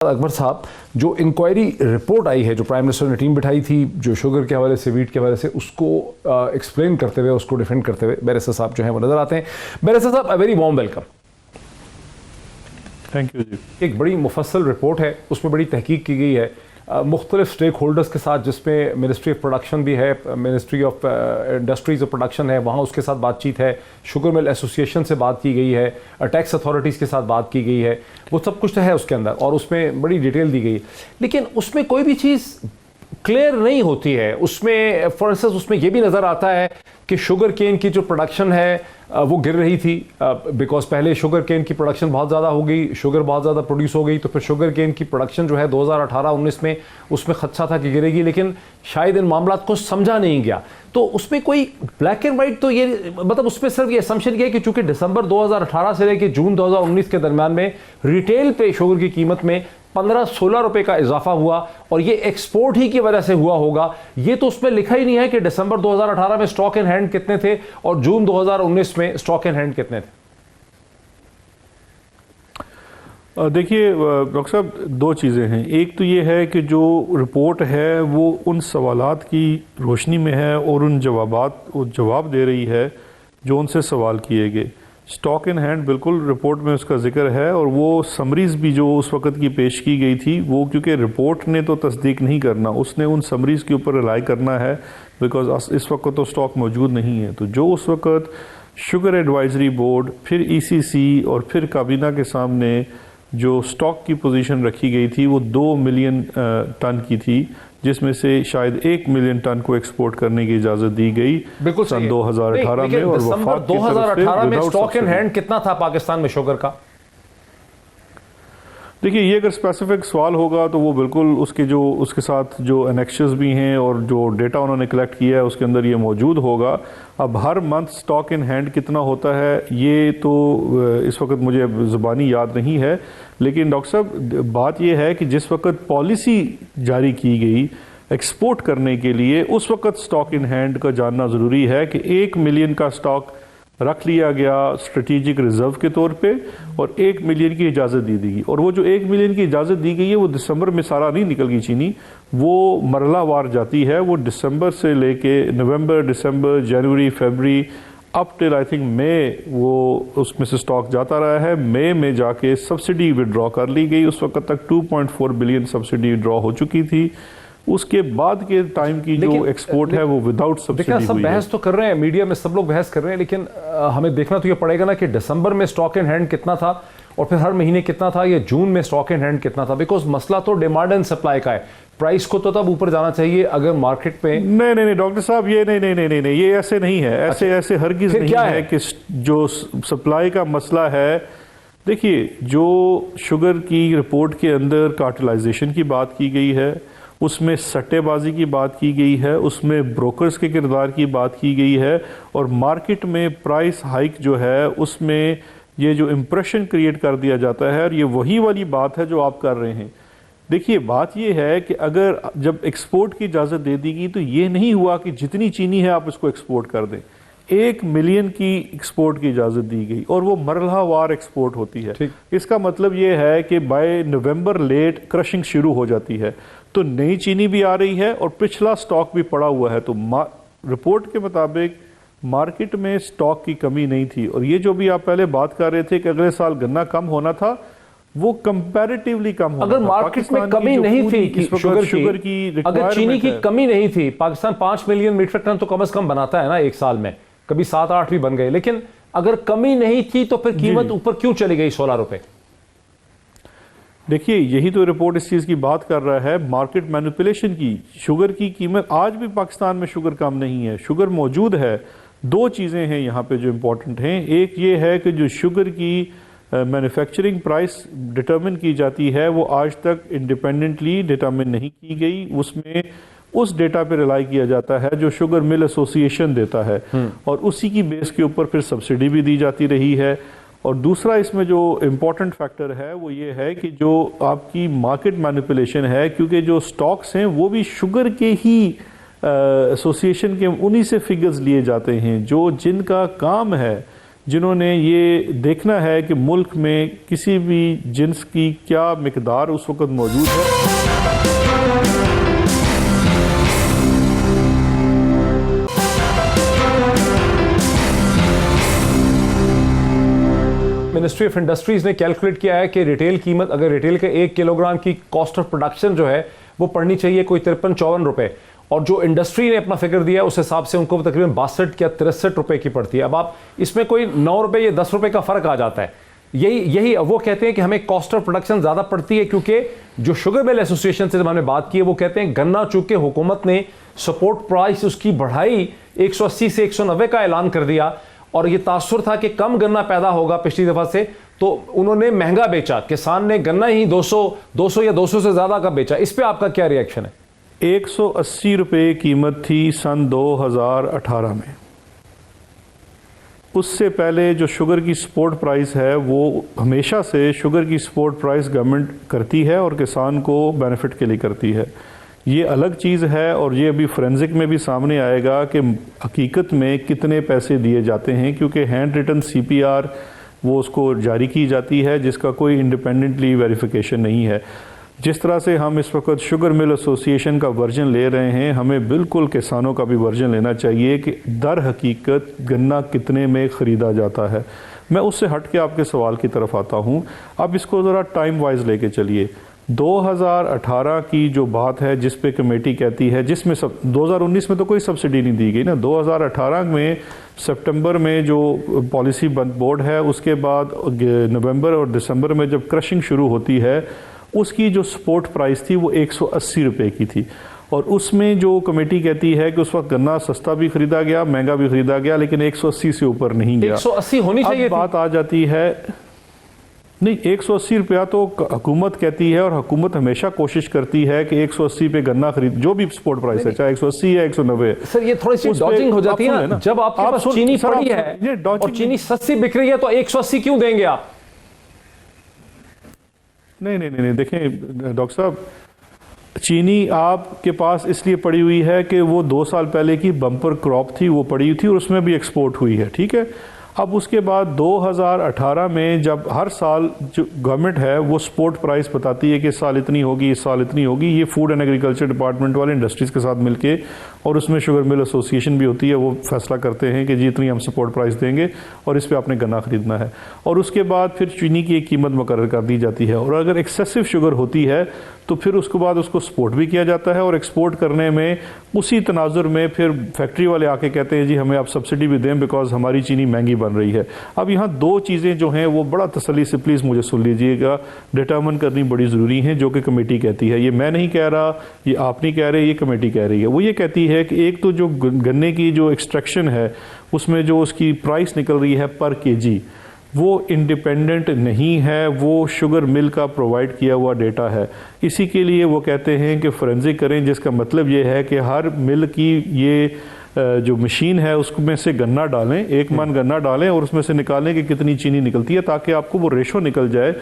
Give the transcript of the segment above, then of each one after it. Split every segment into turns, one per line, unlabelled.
अकबर साहब, जो inquiry report आई है, जो प्राइम मिनिस्टर ने टीम बिठाई थी, जो शुगर के हवाले से, वीट के हवाले से, उसको एक्सप्लेन करते हुए, उसको डिफेंड करते हुए बैरिस्टर साहब जो हैं वो नजर आते हैं। बैरिस्टर साहब, a very warm welcome.
Thank you जी।
एक बड़ी मुफस्सल रिपोर्ट है, उसमें बड़ी तहकीक की गई है मुख्तलिफ स्टेक होल्डर्स के साथ, जिसमें मिनिस्ट्री ऑफ प्रोडक्शन भी है, ministry of industries of production है, वहाँ उसके साथ बातचीत है, शुगर मिल एसोसिएशन से बात की गई है, टैक्स अथॉरिटीज़ के साथ बात की गई है, वो सब कुछ तो है उसके अंदर और उसमें बड़ी डिटेल दी गई है। लेकिन उसमें कोई भी चीज़ क्लियर नहीं होती है। उसमें फॉर इंस्टेंस उसमें यह भी नज़र आता है कि शुगर केन की जो प्रोडक्शन है वो गिर रही थी, बिकॉज पहले शुगर केन की प्रोडक्शन बहुत ज़्यादा हो गई, शुगर बहुत ज़्यादा प्रोड्यूस हो गई, तो फिर शुगर केन की प्रोडक्शन जो है 2018-19 में उसमें खदशा था कि गिरेगी, लेकिन शायद इन मामला को समझा नहीं गया। तो उसमें कोई ब्लैक एंड वाइट तो ये मतलब उसमें सिर्फ ये असम्पशन किया कि चूंकि दिसंबर 2018 से लेकर जून 2019 के दरमियान में रिटेल पे शुगर की कीमत में 15-16 रुपए का इजाफा हुआ और ये एक्सपोर्ट ही की वजह से हुआ होगा। ये तो उसमें लिखा ही नहीं है कि दिसंबर 2018 में स्टॉक इन हैंड कितने थे और जून 2019 में स्टॉक इन हैंड कितने थे।
देखिए डॉक्टर साहब, दो चीज़ें हैं। एक तो ये है कि जो रिपोर्ट है वो उन सवालात की रोशनी में है और उन जवाब दे रही है जो उनसे सवाल किए गए। स्टॉक इन हैंड बिल्कुल रिपोर्ट में उसका जिक्र है और वो समरीज भी जो उस वक़्त की पेश की गई थी, वो क्योंकि रिपोर्ट ने तो तस्दीक नहीं करना, उसने उन समरीज के ऊपर रिलाई करना है, बिकॉज इस वक्त तो स्टॉक मौजूद नहीं है। तो जो उस वक़्त शुगर एडवाइजरी बोर्ड, फिर ECC और फिर काबीना के सामने जो स्टॉक की पोजीशन रखी गई थी वो 2 मिलियन टन की थी, जिसमें से शायद 1 मिलियन टन को एक्सपोर्ट करने की इजाज़त दी गई
बिल्कुल
सन 2018 में। और
दिसंबर 2018 में स्टॉक इन हैंड कितना था पाकिस्तान में शुगर का?
देखिए, ये अगर स्पेसिफिक सवाल होगा तो वो बिल्कुल उसके साथ जो एनेक्शंस भी हैं और जो डेटा उन्होंने कलेक्ट किया है उसके अंदर ये मौजूद होगा। अब हर मंथ स्टॉक इन हैंड कितना होता है ये तो इस वक्त मुझे ज़ुबानी याद नहीं है, लेकिन डॉक्टर साहब बात ये है कि जिस वक्त पॉलिसी जारी की गई एक्सपोर्ट करने के लिए, उस वक्त स्टॉक इन हैंड का जानना ज़रूरी है कि 1 मिलियन का स्टॉक रख लिया गया स्ट्रेटेजिक रिजर्व के तौर पे और 1 मिलियन की इजाज़त दी गई। और वो जो 1 मिलियन की इजाज़त दी गई है वो दिसंबर में सारा नहीं निकल गई चीनी, वो मरलावार जाती है। वो दिसंबर से लेके नवंबर, दिसंबर, जनवरी, फरवरी अप टिल आई थिंक मई वो उसमें से स्टॉक जाता रहा है। मई में जाके सब्सिडी विड्रॉ कर ली गई। उस वक्त तक 2.4 बिलियन सब्सिडी विड्रॉ हो चुकी थी। उसके बाद के टाइम की जो एक्सपोर्ट है वो विदाउट सब्सिडी
सब बहस तो कर रहे हैं, मीडिया में सब लोग बहस कर रहे हैं, लेकिन हमें देखना तो ये पड़ेगा ना कि दिसंबर में स्टॉक इन हैंड कितना था और फिर हर महीने कितना था, या जून में स्टॉक इन हैंड कितना था। बिकॉज मसला तो डिमांड एंड सप्लाई का है। प्राइस को तो तब ऊपर जाना चाहिए अगर मार्केट पे।
नहीं डॉक्टर साहब, ये नहीं, ये ऐसे नहीं है। ऐसे हरगिज नहीं है कि जो सप्लाई का मसला है। देखिए, जो शुगर की रिपोर्ट के अंदर कार्टेलाइजेशन की बात की गई है, उसमें सट्टेबाजी की बात की गई है, उसमें ब्रोकर्स के किरदार की बात की गई है और मार्केट में प्राइस हाइक जो है उसमें ये जो इम्प्रेशन क्रिएट कर दिया जाता है, और ये वही वाली बात है जो आप कर रहे हैं। देखिए, बात ये है कि अगर जब एक्सपोर्ट की इजाज़त दे दी गई तो ये नहीं हुआ कि जितनी चीनी है आप इसको एक्सपोर्ट कर दें। 1 मिलियन की एक्सपोर्ट की इजाज़त दी गई और वो मरहलावार एक्सपोर्ट होती है। इसका मतलब ये है कि बाय नवंबर लेट क्रशिंग शुरू हो जाती है, तो नई चीनी भी आ रही है और पिछला स्टॉक भी पड़ा हुआ है। तो रिपोर्ट के मुताबिक मार्केट में स्टॉक की कमी नहीं थी। और ये जो भी आप पहले बात कर रहे थे कि अगले साल गन्ना कम होना था, वो कंपैरेटिवली कम होना
अगर मार्केट में कमी नहीं थी शुगर की, अगर चीनी की कमी नहीं थी, पाकिस्तान 5 मिलियन मीट्रिक टन तो कम से कम बनाता है ना एक साल में, कभी 7-8 भी बन गए। लेकिन अगर कमी नहीं थी तो फिर कीमत ऊपर क्यों चली गई 16 रुपए?
देखिए, यही तो रिपोर्ट इस चीज़ की बात कर रहा है, मार्केट मैनिपुलेशन की। शुगर की कीमत आज भी पाकिस्तान में शुगर कम नहीं है, शुगर मौजूद है। दो चीज़ें हैं यहाँ पे जो इम्पोर्टेंट हैं। एक ये है कि जो शुगर की मैन्युफैक्चरिंग प्राइस डिटरमिन की जाती है वो आज तक इंडिपेंडेंटली डिटरमिन नहीं की गई। उसमें उस डेटा पे रिलाई किया जाता है जो शुगर मिल एसोसिएशन देता है और उसी की बेस के ऊपर फिर सब्सिडी भी दी जाती रही है। और दूसरा इसमें जो इम्पॉर्टेंट फैक्टर है वो ये है कि जो आपकी मार्केट मैनिपुलेशन है, क्योंकि जो स्टॉक्स हैं वो भी शुगर के ही एसोसिएशन के उन्हीं से फिगर्स लिए जाते हैं जो जिनका काम है जिन्होंने ये देखना है कि मुल्क में किसी भी जिन्स की क्या मिकदार उस वक्त मौजूद है।
मिनिस्ट्री ऑफ इंडस्ट्रीज ने कैलकुलेट किया है कि रिटेल कीमत, अगर रिटेल के 1 किलोग्राम की कॉस्ट ऑफ प्रोडक्शन जो है वो पड़नी चाहिए कोई 53-54 रुपए, और जो इंडस्ट्री ने अपना फिगर दिया उस हिसाब से उनको तकरीबन 62 या 63 रुपए की पड़ती है। अब आप इसमें कोई 9 रुपए या 10 रुपए का फर्क आ जाता है। यही वो कहते हैं कि हमें कॉस्ट ऑफ प्रोडक्शन ज्यादा पड़ती है, क्योंकि जो शुगर मिल एसोसिएशन से जब हमने बात की है वो कहते हैं गन्ना चूंकि हुकूमत ने सपोर्ट प्राइस उसकी बढ़ाई 180 से 190 का ऐलान कर दिया, और ये तासुर था कि कम गन्ना पैदा होगा पिछली दफा से, तो उन्होंने महंगा बेचा, किसान ने गन्ना ही 200 या 200 से ज्यादा का बेचा। इस पे आपका क्या रिएक्शन है?
180 रुपए कीमत थी सन 2018 में। उससे पहले जो शुगर की सपोर्ट प्राइस है वो हमेशा से शुगर की सपोर्ट प्राइस गवर्नमेंट करती है और किसान को बेनिफिट के लिए करती है। ये अलग चीज़ है, और ये अभी फोरेंसिक में भी सामने आएगा कि हकीकत में कितने पैसे दिए जाते हैं, क्योंकि हैंड रिटन CPR वो उसको जारी की जाती है जिसका कोई इंडिपेंडेंटली वेरिफिकेशन नहीं है। जिस तरह से हम इस वक्त शुगर मिल एसोसिएशन का वर्जन ले रहे हैं, हमें बिल्कुल किसानों का भी वर्जन लेना चाहिए कि दर हकीकत गन्ना कितने में ख़रीदा जाता है। मैं उससे हट के आपके सवाल की तरफ आता हूँ। अब इसको ज़रा टाइम वाइज लेके चलिए। 2018 की जो बात है जिस पे कमेटी कहती है, जिसमें 2019 में तो कोई सब्सिडी नहीं दी गई ना। 2018 में सितंबर में जो पॉलिसी बोर्ड है, उसके बाद नवंबर और दिसंबर में जब क्रशिंग शुरू होती है, उसकी जो सपोर्ट प्राइस थी वो 180 रुपए की थी। और उसमें जो कमेटी कहती है कि उस वक्त गन्ना सस्ता भी खरीदा गया, महंगा भी खरीदा गया, लेकिन 180 से ऊपर नहीं गया।
180 होनी चाहिए।
अब बात आ जाती है, नहीं 180 रुपया तो हुकूमत कहती है, और हुकूमत हमेशा कोशिश करती है कि 180 पे गन्ना खरीद, जो भी सपोर्ट प्राइस है, चाहे 180 या 190।
सर ये थोड़ी सी डॉजिंग हो जाती है ना, जब आपके पास चीनी पड़ी है और चीनी सस्ती बिक रही है तो 180 क्यों देंगे आप?
नहीं, देखें डॉक्टर साहब, चीनी आपके पास इसलिए पड़ी हुई है कि वो 2 साल पहले की बम्पर क्रॉप थी, वो पड़ी हुई थी और उसमें भी एक्सपोर्ट हुई है, ठीक है। अब उसके बाद 2018 में जब हर साल जो गवर्नमेंट है वो सपोर्ट प्राइस बताती है कि इस साल इतनी होगी, इस साल इतनी होगी, ये फूड एंड एग्रीकल्चर डिपार्टमेंट वाले इंडस्ट्रीज़ के साथ मिलके, और उसमें शुगर मिल एसोसिएशन भी होती है, वो फैसला करते हैं कि जी इतनी हम सपोर्ट प्राइस देंगे और इस पे आपने गन्ना खरीदना है। और उसके बाद फिर चीनी की एक कीमत मुकर्रर कर दी जाती है, और अगर एक्सेसिव शुगर होती है तो फिर उसके बाद उसको सपोर्ट भी किया जाता है, और एक्सपोर्ट करने में उसी तनाजुर में फिर फैक्ट्री वाले आके कहते हैं जी हमें आप सब्सिडी भी दें बिकॉज हमारी चीनी महंगी बन रही है। अब यहाँ 2 चीज़ें जो हैं वो बड़ा तसल्ली से प्लीज़ मुझे सुन लीजिएगा, डिटर्मिन करनी बड़ी ज़रूरी है, जो कि कमेटी कहती है। ये मैं नहीं कह रहा, ये आप नहीं कह रहे, ये कमेटी कह रही है। वो ये कहती है कि एक तो जो गन्ने की जो एक्सट्रैक्शन है उसमें जो उसकी प्राइस निकल रही है पर केजी, वो इंडिपेंडेंट नहीं है, वो शुगर मिल का प्रोवाइड किया हुआ डेटा है। इसी के लिए वो कहते हैं कि फोरेंसिक करें, जिसका मतलब ये है कि हर मिल की ये जो मशीन है उसमें से गन्ना डालें, 1 मन गन्ना डालें और उसमें से निकालें कि कितनी चीनी निकलती है, ताकि आपको वो रेशो निकल जाए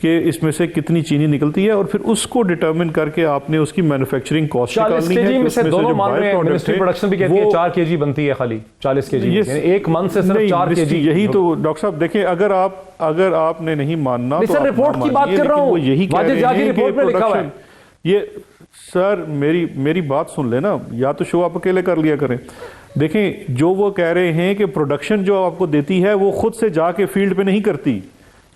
कि इसमें से कितनी चीनी निकलती है, और फिर उसको डिटरमिन करके आपने उसकी मैन्युफैक्चरिंग कॉस्ट निकालनी है।
में से दोनों मान रहे हैं, मिनिस्ट्री प्रोडक्शन भी कहती है 4 केजी बनती है, खाली 40 केजी, यानी 1 मन से सिर्फ 4 केजी।
यही तो डॉक्टर साहब देखें, अगर आपने नहीं मानना तो
सर रिपोर्ट की बात कर रहा हूं,
यही
रिपोर्ट में लिखा हुआ है
ये। सर मेरी बात सुन लेना, या तो शो आप अकेले कर लिया करें। देखें जो वो कह रहे हैं कि प्रोडक्शन जो आपको देती है वो खुद से जाके फील्ड पे नहीं करती।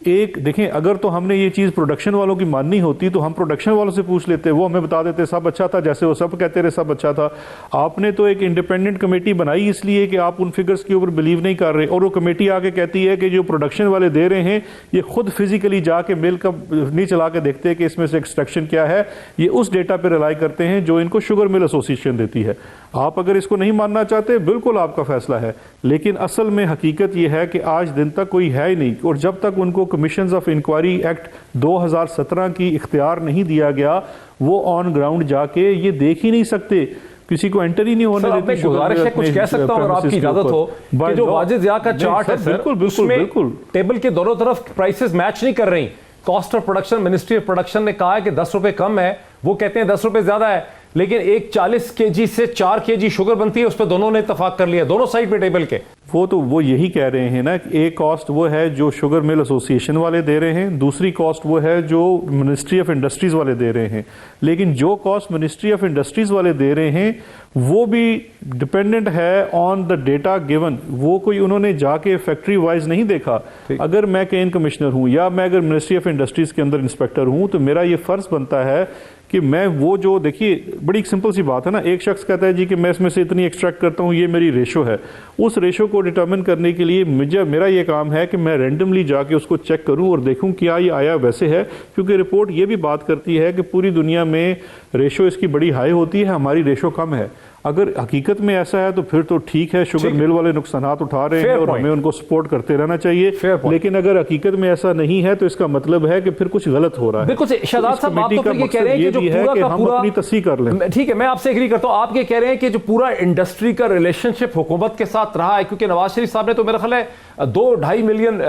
एक देखें, अगर तो हमने ये चीज़ प्रोडक्शन वालों की माननी होती तो हम प्रोडक्शन वालों से पूछ लेते, वो हमें बता देते सब अच्छा था, जैसे वो सब कहते रहे सब अच्छा था। आपने तो एक इंडिपेंडेंट कमेटी बनाई इसलिए कि आप उन फिगर्स के ऊपर बिलीव नहीं कर रहे, और वो कमेटी आके कहती है कि जो प्रोडक्शन वाले दे रहे हैं ये खुद फिजिकली जाके मिल का नहीं चला के देखते हैं कि इसमें से एक्सट्रैक्शन क्या है, ये उस डेटा पर रिलाई करते हैं जो इनको शुगर मिल एसोसिएशन देती है। आप अगर इसको नहीं मानना चाहते बिल्कुल आपका फैसला है, लेकिन असल में हकीकत यह है कि आज दिन तक कोई है ही नहीं, और जब तक उनको कमीशंस ऑफ इंक्वायरी एक्ट 2017 की इख्तियार नहीं दिया गया, वो ऑन ग्राउंड जाके ये देख ही नहीं सकते, किसी को एंटर ही नहीं होने देते।
गुजारिश है, कुछ कह सकता हूं अगर आपकी इजाजत हो, कि जो वाजिद ज़िया का चार्ट है सर, बिल्कुल टेबल के दोनों तरफ प्राइसेस मैच नहीं कर रही। Cost of production, ministry of production ने कहा है कि 10 रुपए कम है, वो कहते हैं 10 रुपए ज्यादा है। लेकिन एक 40 केजी से 4 केजी शुगर बनती है, उस पर दोनों ने इत्तेफाक कर लिया, दोनों साइड पे टेबल के।
वो यही कह रहे हैं ना, एक कॉस्ट वो है जो शुगर मिल एसोसिएशन वाले दे रहे हैं, दूसरी कॉस्ट वो है जो मिनिस्ट्री ऑफ इंडस्ट्रीज वाले दे रहे हैं। लेकिन जो कॉस्ट मिनिस्ट्री ऑफ इंडस्ट्रीज वाले दे रहे हैं वो भी डिपेंडेंट है ऑन द डेटा गिवन। वो कोई उन्होंने जाके फैक्ट्री वाइज नहीं देखा। अगर मैं केन कमिश्नर हूं या मैं अगर मिनिस्ट्री ऑफ इंडस्ट्रीज के अंदर इंस्पेक्टर हूं तो मेरा ये फर्ज बनता है कि मैं वो जो, देखिए बड़ी सिंपल सी बात है ना, एक शख्स कहता है जी कि मैं इसमें से इतनी एक्सट्रैक्ट करता हूँ, ये मेरी रेशो है। उस रेशो को डिटर्मिन करने के लिए मेरा ये काम है कि मैं रैंडमली जाके उसको चेक करूँ और देखूँ क्या ये आया वैसे है, क्योंकि रिपोर्ट ये भी बात करती है कि पूरी दुनिया में रेशो इसकी बड़ी हाई होती है, हमारी रेशो कम है। अगर हकीकत में ऐसा है तो फिर तो ठीक है, शुगर मिल वाले नुकसानात उठा रहे हैं और हमें उनको सपोर्ट करते रहना चाहिए। लेकिन अगर हकीकत में ऐसा नहीं है तो इसका मतलब है कि फिर कुछ गलत हो रहा है।
बिल्कुल शादाब साहब, आप तो फिर ये कह रहे हैं कि जो पूरा का पूरा
अपनी तस्दीक कर लें।
ठीक है, मैं आपसे एग्री करता हूं। आप ये कह रहे हैं कि जो पूरा इंडस्ट्री का रिलेशनशिप हुकूमत के साथ रहा है, क्योंकि नवाज शरीफ साहब ने तो मेरा ख्याल है 2-2.5 मिलियन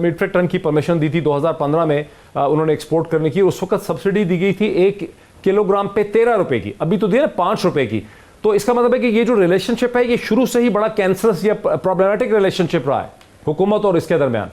मीट्रिक टन की परमिशन दी थी 2015 में उन्होंने एक्सपोर्ट करने की। उस वक्त सब्सिडी दी गई थी 1 किलोग्राम पे 13 रुपए की, अभी तो दी है 5 रुपए की। तो इसका मतलब है कि ये जो रिलेशनशिप है ये शुरू से ही बड़ा कैंसरस या प्रॉब्लमेटिक रिलेशनशिप रहा है हुकूमत और इसके दरमियान।